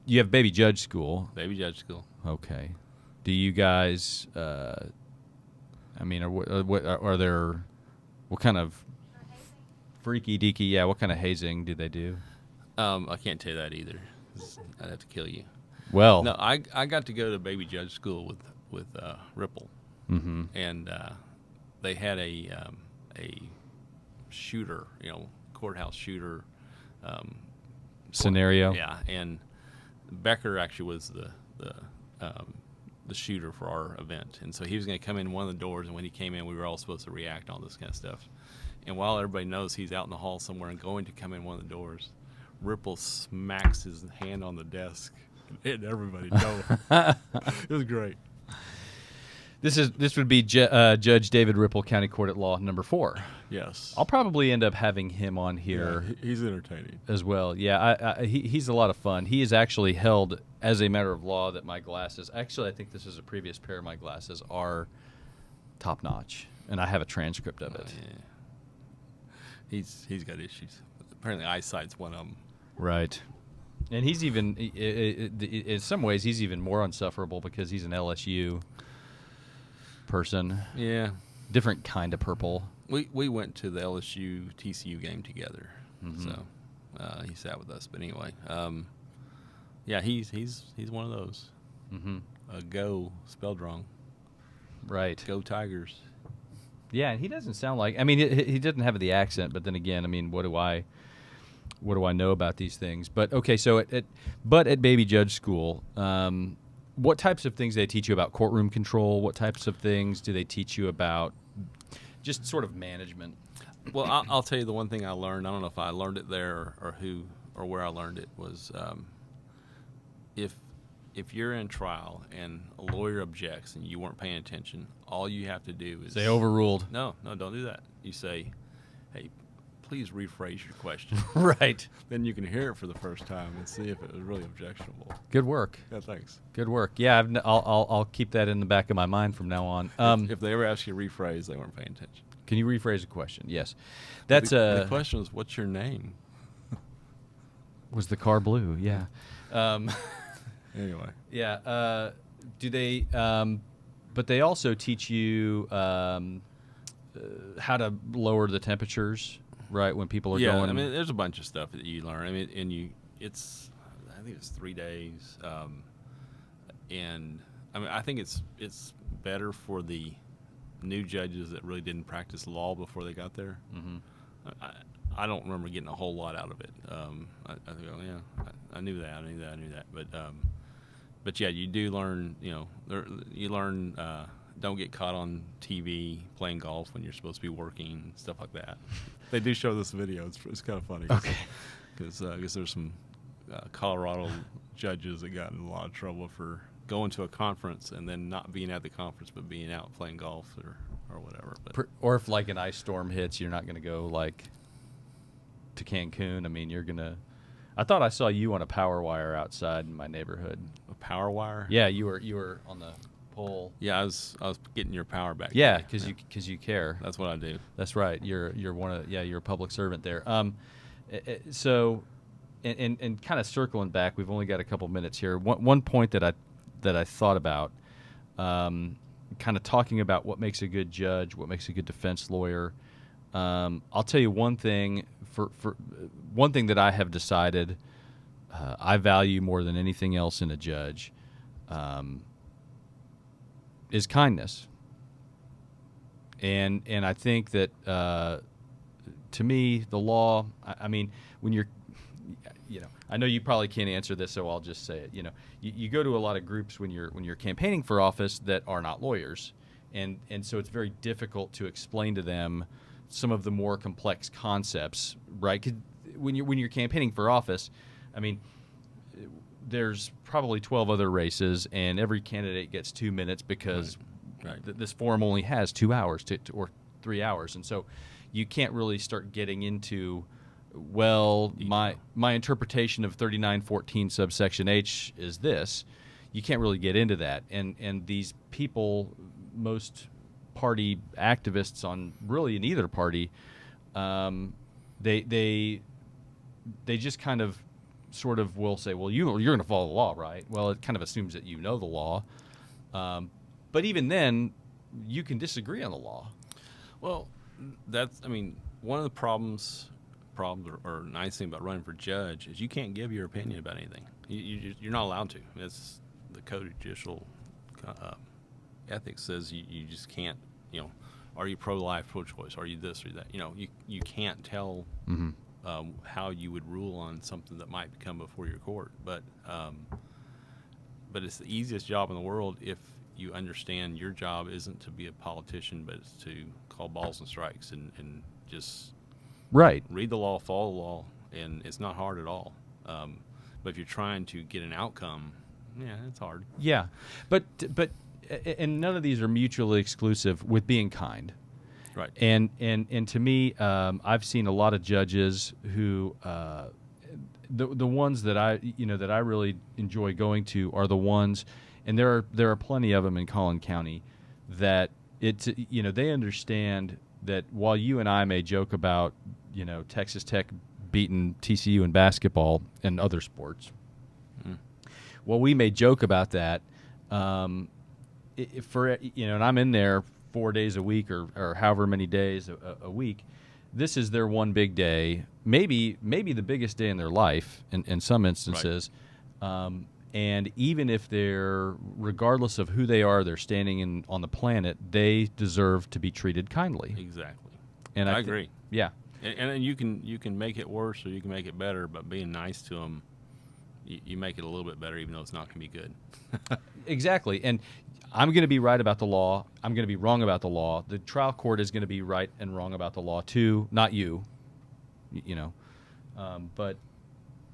you have baby judge school. Baby judge school. Okay. Do you guys? Are there? What kind of freaky deaky? Yeah, what kind of hazing do they do? I can't tell you that either. I'd have to kill you. Well, no, I got to go to baby judge school with Ripple, and they had a shooter, courthouse shooter scenario. Yeah, and Becker actually was the shooter for our event, and so he was going to come in one of the doors, and when he came in, we were all supposed to react, all this kind of stuff. And while everybody knows he's out in the hall somewhere and going to come in one of the doors, Ripple smacks his hand on the desk and everybody know. It was great. This would be Judge David Ripple, County Court at Law number 4. Yes. I'll probably end up having him on here He's entertaining. as well. Yeah, he's a lot of fun. He is actually held as a matter of law that my glasses, actually I think this is a previous pair of my glasses, are top notch, and I have a transcript of it. Yeah. He's got issues. Apparently eyesight's one of them. Right. And he's even, in some ways, he's even more insufferable because he's an LSU person. Yeah. Different kind of purple. We went to the LSU TCU game together, Mm-hmm. so he sat with us. But anyway, yeah, he's one of those. Mm-hmm. Go spelled wrong. Right. Go Tigers. Yeah, and he doesn't sound like. I mean, he doesn't have the accent, but then again, I mean, what do I know about these things? But okay, so at Baby Judge School, what types of things do they teach you about courtroom control? What types of things do they teach you about just sort of management? Well, I'll tell you the one thing I learned. I don't know if I learned it there or where I learned it was if you're in trial and a lawyer objects and you weren't paying attention, all you have to do is Say overruled. No, don't do that. You say, "Hey, please rephrase your question." Right. Then you can hear it for the first time and see if it was really objectionable. Good work. Yeah, thanks. Good work. Yeah, I'll keep that in the back of my mind from now on. If they ever ask you to rephrase, they weren't paying attention. Can you rephrase a question? Yes. That's The question was, "What's your name?" Was the car blue? Yeah. Anyway. Yeah. Do they? But they also teach you how to lower the temperatures, right? When people are going. I mean, there's a bunch of stuff that you learn. I mean, and I think it's 3 days, and I mean, I think it's better for the new judges that really didn't practice law before they got there. Mm-hmm. I don't remember getting a whole lot out of it. I think, oh yeah, I knew that, but yeah, you do learn. You learn. Don't get caught on TV playing golf when you're supposed to be working, stuff like that. They do show this video. It's kind of funny. Okay. Because I guess there's some Colorado judges that got in a lot of trouble for going to a conference and then not being at the conference but being out playing golf or whatever. But Or if like an ice storm hits, you're not going to go like to Cancun. I mean, you're gonna. I thought I saw you on a power wire outside in my neighborhood. a power wire. Yeah, you were on the pole. Yeah, I was getting your power back. Yeah, today. because you care. That's what I do. That's right. You're a public servant there. So, and kind of circling back, we've only got a couple minutes here. One point that I thought about, kind of talking about what makes a good judge, what makes a good defense lawyer. I'll tell you one thing. For one thing that I have decided I value more than anything else in a judge is kindness. And I think that to me the law. I mean, when you're, I know you probably can't answer this, so I'll just say it. You go to a lot of groups when you're campaigning for office that are not lawyers, and so it's very difficult to explain to them some of the more complex concepts, right? 'Cause when you're campaigning for office, I mean, there's probably 12 other races, and every candidate gets 2 minutes because Right. this forum only has 2 hours or 3 hours, and so you can't really start getting into, well, my interpretation of 3914 subsection H is this. You can't really get into that, and these people, most party activists on really in either party, they just kind of sort of will say, well, you're going to follow the law, right? Well, it kind of assumes that you know the law, but even then, you can disagree on the law. Well, one of the problems or nice thing about running for judge is you can't give your opinion about anything. You're not allowed to. It's the code of judicial ethics says you just can't. Are you pro-life, pro-choice? Are you this or that? You can't tell how you would rule on something that might come before your court. But it's the easiest job in the world if you understand your job isn't to be a politician, but it's to call balls and strikes and just Right. read the law, follow the law, and it's not hard at all. But if you're trying to get an outcome, yeah, it's hard. Yeah, but and none of these are mutually exclusive with being kind. Right. And to me, I've seen a lot of judges who the ones that I really enjoy going to are the ones, and there are plenty of them in Collin County, that they understand that while you and I may joke about Texas Tech beating TCU in basketball and other sports, while we may joke about that, and I'm in there 4 days a week or however many days a week. This is their one big day, maybe the biggest day in their life in some instances. Right. And even if regardless of who they are, they're standing on the planet, they deserve to be treated kindly. Exactly. And I agree. Yeah. And you can make it worse or you can make it better, but being nice to them, you make it a little bit better, even though it's not going to be good. Exactly. And I'm going to be right about the law. I'm going to be wrong about the law. The trial court is going to be right and wrong about the law too, not you. But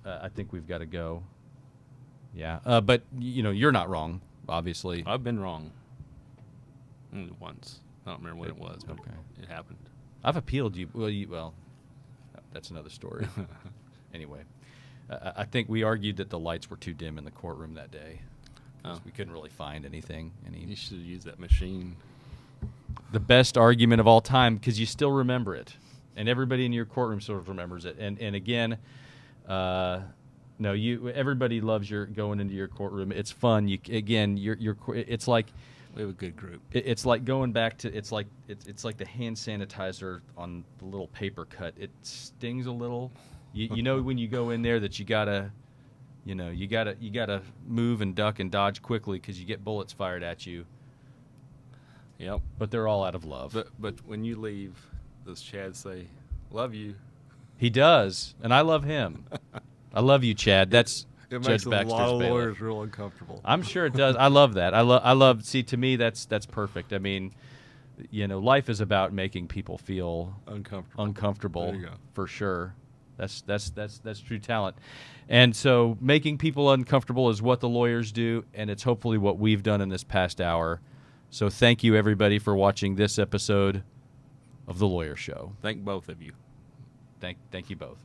I think we've got to go. Yeah. But you're not wrong, obviously. I've been wrong. Once. I don't remember when it was, but okay. It happened. I've appealed you. Well, that's another story. Anyway, I think we argued that the lights were too dim in the courtroom that day. We couldn't really find anything. You should have used that machine. The best argument of all time, because you still remember it, and everybody in your courtroom sort of remembers it. And again, everybody loves going into your courtroom. It's fun. It's like we have a good group. It's like going back to it's like the hand sanitizer on the little paper cut. It stings a little. You know when you go in there that you gotta move and duck and dodge quickly because you get bullets fired at you. Yep. But they're all out of love. But when you leave, does Chad say, "Love you"? He does, and I love him. I love you, Chad. That's it Judge makes a Baxter's lot of bailiff. lawyers real uncomfortable. I'm sure it does. I love that. I love. See, to me, that's perfect. I mean, life is about making people feel uncomfortable. There you go. For sure. That's true talent. And so making people uncomfortable is what the lawyers do, and it's hopefully what we've done in this past hour. So thank you, everybody, for watching this episode of The Lawyer Show. Thank both of you. Thank you both.